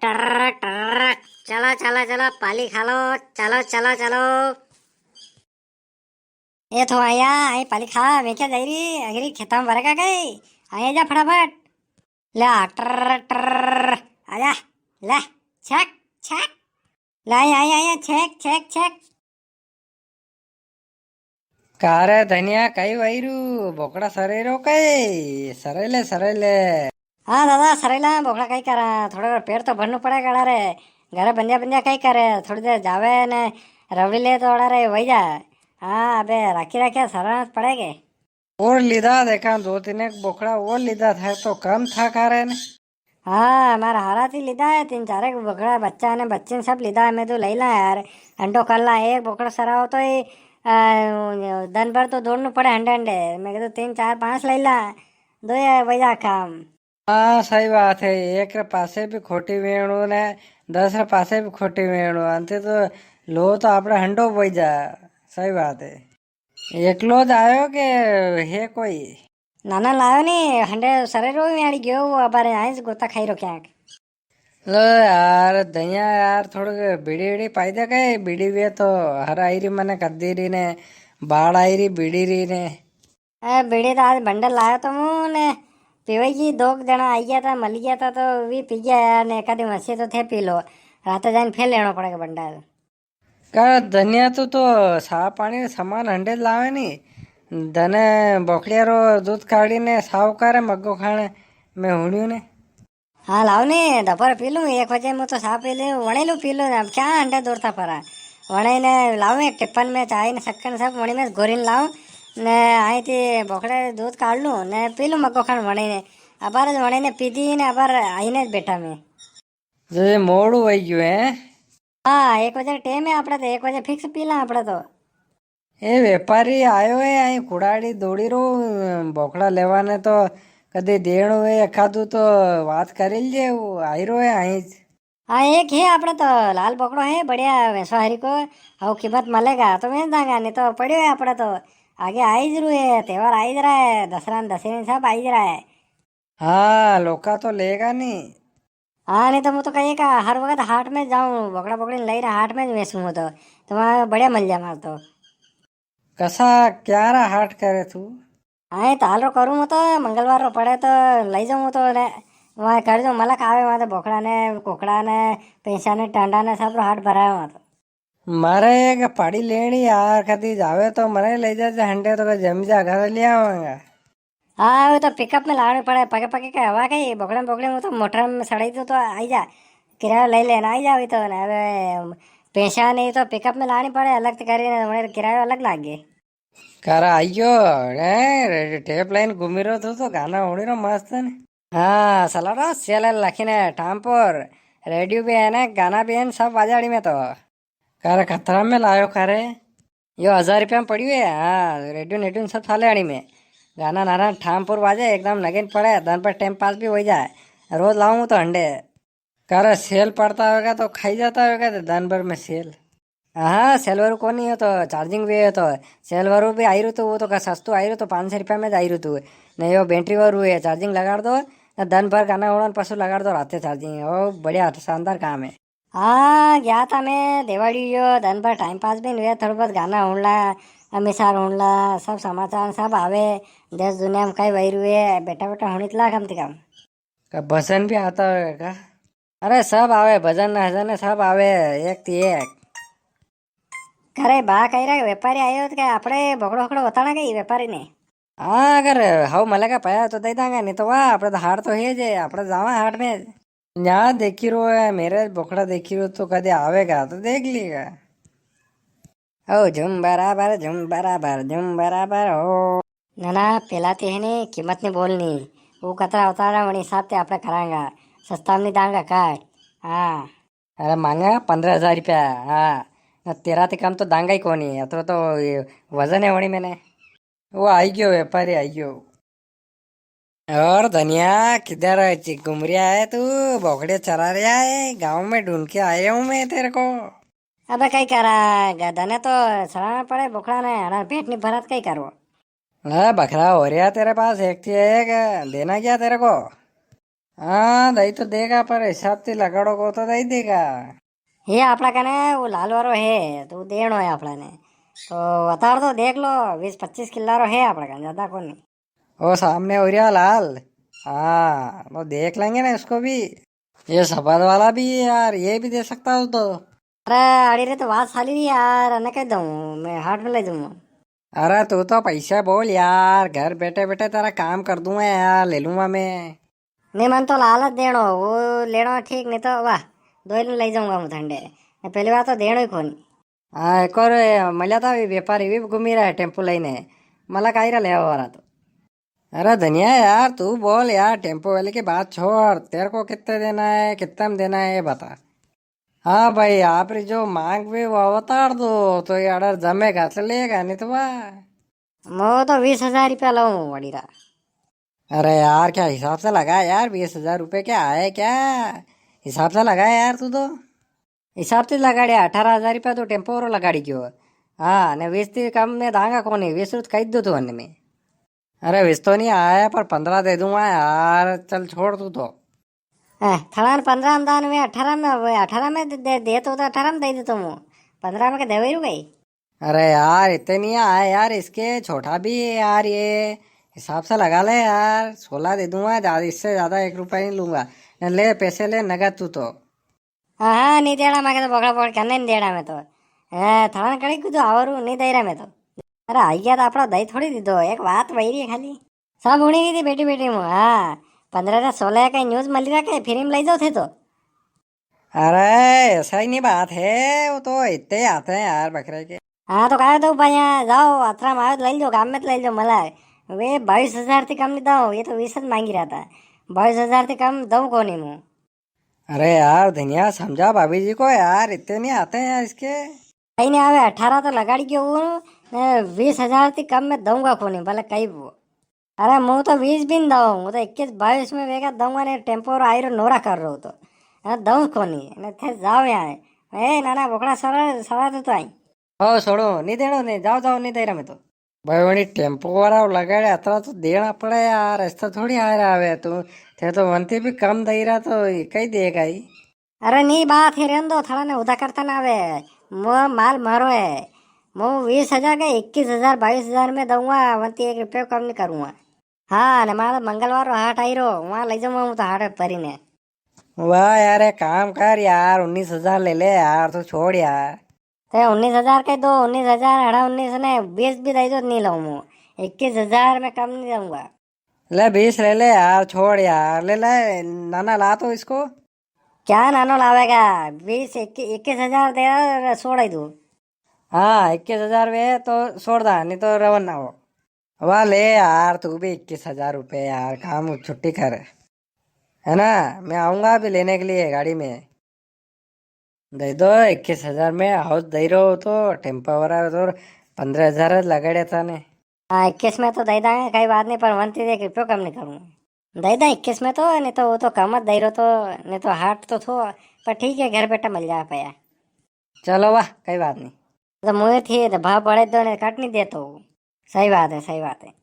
टर टर चलो चलो चलो पाली खा लो। चलो चलो चलो ये तो आया आई पाली खा मैं क्या जाई रही अगरी खेता में भरेगा गई। आया जा फटाफट ला टर टर आजा ला छक छक ला आया आया छेक छेक छेक કારે ધનિયા કઈ વૈરું બોકડા સરેરો કઈ સરેલે સરેલે हाँ दादा सरेला बोखड़ा कई करा थोड़ा पेड़ तो भरना पड़ेगा गाड़ा रे घरे बंजा बंजा कई करे थोड़ी देर जावे ने रवड़ी ले तो अड़ा रे वही जा। हाँ अबे राखी राखी सरना पड़ेगे। और લીધા देखा दो तीन एक बोकड़ा और લીધા था तो कम था कारे ने। हाँ हमारा हारा थी लीधा है तीन चार एक बोकड़ा बच्चा ने बच्चे ने सब लीधा है मैं तो ले ला यार। अंडो कर ला एक बोकड़ा सरा हो तो ही दिन भर तो दौड़ना पड़े अंडे अंडे मैं कहता तीन चार पांच ले ला दो ये वही जा काम। हाँ सही बात है एक रे पासे भी खोटी वेणु ने 10 रे पासे भी खोटी वेणु अंते तो लो तो आपड़ा हंडो बोई जा। सही बात है एकलो ज आयो के हे कोई नाना लायो नहीं हंडे सरे रो में गयो वो अबारे आइस गोता खाई रो क्या। लो यार दया यार थोड़ा बीड़ी बीड़ी पाई दे गए बीड़ी वे तो हर आईरी मने कद्दी री ने बाढ़ आईरी बीड़ी री ने। बीड़ी तो आज बंडल लाया तो मुँह ने पीवे की दो जना आई गया था मल गया था तो भी पी गया यार ने एकादी मसी तो थे पी लो रात जान फिर लेना पड़ेगा बंडल। का धनिया तो साफ पानी सामान हंडे लावे नी धने बोकड़िया रो दूध काढ़ी ने साव करे मग्गो खाने मैं हुणियो ने। हाँ लाओ ने दोपहर पी लूँ 1 बजे में तो साफ पी लूँ वणे लू पी लूँ अब क्या अंडे दौड़ता पड़ा वणे ने लाऊं एक टिप्पन में चाय ने शक्कर सब वणी में घोरीने लाऊं ने आई थी बोकड़े दूध काढ़ लूँ ने पी लूँ मग्गो खान वणे ने अबार वणे ने पीधी ने अबार आई ने बैठा मैं। जे मोड़ू वही गयो है। हाँ 1 बजे टेम है अपने तो 1 बजे फिक्स पी ला अपने तो। ए वेपारी आयो है आई कुड़ाड़ी दौड़ी रो बोकड़ा लेवाने तो कदे देणो है एखादू तो बात करी लीजिए वो आई रो है आई। हाँ एक है अपने तो लाल बोकड़ो है बढ़िया वैसा हरी को और कीमत मिलेगा तो मैं दांगा नहीं तो पड़ियो है अपने तो आगे आई जरूर है त्योहार आई जरा है दसरा दशहरे सब आई जरा है। हाँ लोका तो लेगा नहीं। हाँ नहीं तो मैं तो कहिए का हर वक्त हाट में जाऊँ बोकड़ा बोकड़ी ले रहा हाट में बेचूँ तो तुम्हारा बढ़िया मिल जाए मार तो। कसा क्यारा हाट करे तू। हाँ ताल रो करूँ मैं तो मंगलवार रो पड़े तो लई जाऊँ तो ने वहाँ कर दो मलक आवे वहाँ तो बोकड़ा ने कोकड़ा ने पैसा ने टांडा ने सब रो हाट भराए वहाँ तो। मारे एक पाड़ी लेनी यार कदी जावे तो मरे ले जाते हंडे तो जमी जा घर ले आवांगा। हाँ वो तो पिकअप में लाने पड़े पके पके का हवा कहीं बोकड़े बोकड़े में तो मोटर में सड़ाई तो आई जा किराया ले लेना आई जा वही तो ना अब पैसा नहीं तो पिकअप में लानी पड़े अलग से करे किराया अलग लाग गए। करा आइयो ने टेप लाइन घूमी रो तो गाना उड़ी रो मस्त ने। हाँ सलाडो सेल लखीने टाम पर रेडियो भी है ना गाना भी है सब बाजाड़ी में तो करे खतरा में लायो करे यो 1000 रुपया में पड़ी हुई है। हाँ रेडियो नेडियो सब थाले आड़ी में गाना नारा ठामपुर बाजे एकदम नगीन पड़े दिन पर टाइम पास भी हो जाए रोज लाऊं तो अंडे करे सेल पड़ता होगा तो खाई जाता होगा तो दिन भर में सेल। हाँ सेल वारू को नहीं हो तो चार्जिंग भी है तो सेल वारू भी आई रू तो वो तो का सस्तु आई रू तो 500 रुपया में आई रू तू नहीं वो बैटरी वारू है चार्जिंग लगा दो दिन भर गाना उड़ान पशु लगा दो रात चार्जिंग वो बढ़िया शानदार काम है। हाँ गया था मैं देवाड़ी यो दिन भर टाइम पास भी नहीं हुआ थोड़ा बहुत गाना उड़ला हमेशा उड़ला सब समाचार सब आवे देश दुनिया में कई वही रुए बेटा बेटा होने ला कम से कम। का भजन भी आता होगा का। अरे सब आवे भजन हजन सब आवे एक थी एक करे बा कही रहा व्यापारी आयो तो क्या अपने बोकड़ो बोकड़ो बताना कहीं व्यापारी ने। हाँ अगर हाउ मलेगा पाया तो दे देंगे नहीं तो वाह अपने तो हाट तो है जे अपने जावा हाट में यहाँ देखी रो है मेरे बोकड़ा देखी रो तो कदे आवेगा तो देख लिएगा। ओ झुम बराबर हो ना ना पेला ते है नहीं कीमत नहीं बोलनी वो कतरा उतारा वनी हिसाब ते आपने करांगा सस्ता में नहीं दांगा काट। हाँ अरे मांगा 15,000 रुपया। हाँ न तेरा ते कम तो दांगा ही कौन है तो ये वजन है वही मैंने वो आई गयो व्यापारी आई गयो। और धनिया किधर घूम रहा है तू बोकड़े चरा रहा है गांव में ढूंढ के आया हूँ मैं तेरे को। अबे कई करा गधा ने तो सराना पड़े बोकड़ा ने हरा पेट नहीं भरत कई करो। हाँ बकरा हो रहा तेरे पास एक थी एक देना क्या तेरे को। हाँ दही तो देगा पर हिसाब से लगाड़ो को तो दही देगा। ये आपड़ा कने वो लाल वारो है तो देनो है आपड़ा ने, तो अतार तो देख लो 20-25 किलो रो है आपड़ा कने, ज्यादा को नहीं। वो सामने हो रहा लाल। हाँ वो देख लेंगे ना उसको भी। ये सफेद वाला भी है यार, ये भी दे सकता हूँ तो। अरे अड़ी रे तो बात साली रही यार, अने कह दूँ मैं हाथ में ले दूँ। अरे तू तो पैसा बोल यार, घर बैठे बैठे तेरा काम कर दूंगा यार, ले लूंगा मैं। नहीं मन तो लालच देनो वो लेनो ठीक, नहीं तो वाह दो दिन ले जाऊंगा मैं ठंडे, पहली बार तो देनो ही कोनी। हाँ एक और मजा था व्यापारी भी घूमी रहा है टेम्पो लाइने, मला काही रहा ले हो रहा तो। अरे धनिया यार तू बोल यार, टेम्पो वाले की बात छोड़, तेरे को कितने देना है कितना में देना है ये बता। हाँ भाई आप री जो मांग भी वो अवतार दो, तो ये ऑर्डर जमेगा तो लेगा, नहीं तो वाह। मैं तो 20,000 रुपया लाऊं वड़ीरा। अरे यार क्या हिसाब से लगा यार, 20,000 रुपये क्या आए क्या, हिसाब से लगा यार तू तो। हिसाब से लगाड़े 18,000 रुपया तो टेम्पो वाला लगाड़ी क्यों। हाँ ने 20 थी कम में दांगा कौन, 20 कही दो तू अन्य में। अरे 20 तो नहीं आया पर 15 दे दूंगा यार, चल छोड़ तू तो। थड़ान 15 में दान में 18 में, 18 में दे तो 18 में दे देता हूँ, 15 में क्या दे रू गई। अरे यार इतने नहीं आए यार, इसके छोटा भी है यार ये, हिसाब से लगा ले यार, 16 दे दूंगा, ज्यादा इससे ज्यादा 1 रुपया नहीं लूंगा। ले पैसे ले नगद तू तो। हाँ हाँ नहीं देना मैं तो बगड़ा पकड़ करने नहीं देना मैं तो, थड़ान कड़ी कुछ और नहीं दे रहा मैं तो। अरे आई गया तो अपना दही थोड़ी दी दो, एक बात वही रही है खाली, सब उड़ी गई थी बेटी बेटी में। हाँ 15 से 16 का न्यूज मिल रहा है, फिर ले जाओ थे तो। अरे ऐसा ही नहीं बात है, वो तो इतने आते हैं यार बकरे के। हाँ तो कहा दो भैया जाओ अतरा में आओ तो ले लो, काम में तो ले लो मला, वे 22,000 से कम नहीं दो, ये तो 20 मांगी रहा था, 22,000 से कम दो को नहीं मुँह। अरे यार धनिया समझा भाभी जी को यार, इतने नहीं आते हैं यार इसके। कहीं नहीं आवे 18 तो लगाड़ी क्यों वो, 20,000 से कम में दूंगा को नहीं भले कहीं वो। अरे मुँह तो 20 भी नहीं दूँ, वो तो 21-22 में वेगा दूंगा, नहीं टेम्पो और आयरो नोरा कर रहा हूँ तो दूँ को नहीं, नहीं थे जाओ यहाँ ए नाना बोकड़ा सरा सरा तो आई। हो छोड़ो नहीं देना, नहीं जाओ जाओ, नहीं दे रहा मैं तो। भाई वही टेम्पो वाला लगाड़े अतरा तो देना पड़े यार, ऐसा थोड़ी आ रहा है तू, थे तो वंती भी कम दे रहा तो कहीं देगा ही। अरे नहीं बात है रेन दो थोड़ा ने उदा करता ना आवे, मुँह माल मारो है, मुँह 20,000 का 21,000 22,000 में दूंगा, वंती 1 रुपये कम नहीं करूँगा। हाँ न मारा मंगलवार हाट आई रो वहाँ ले जाऊंगा मैं तो हाट परी ने। वाह यार एक काम कर यार, 19,000 ले ले यार, तू छोड़ यार। तो 19,000 के दो, 19,000 19 ने 20 भी दे दो नहीं लाऊं मैं, 21,000 में कम नहीं दूंगा। ले 20 ले ले यार, छोड़ यार, ले ले नाना ला तो इसको। क्या नानो लावेगा, 21,000 दे छोड़ ही दू। हाँ 21,000 वे तो छोड़ दा, नहीं तो रवन ना हो। वाह ले यार तू भी 21,000 रुपये यार, काम छुट्टी कर, है ना। मैं आऊंगा अभी लेने के लिए गाड़ी में। दे दो 21,000 में हाउस दे रहो तो, टेम्पो वाला तो 15,000 लगाड़े था ने। हाँ 21 में तो दे देंगे कई बात नहीं, पर वंती 1 रुपये कम नहीं करूँगा, दे दें 21 में तो, नहीं तो वो तो कम दे रहो तो, नहीं तो हाट तो थो, पर ठीक है घर बैठा मिल जाए पाया। चलो वाह कोई बात नहीं। तो मुँह थी तो भाव बढ़े दो नहीं कट नहीं देते हो, सही बात है सही बात है।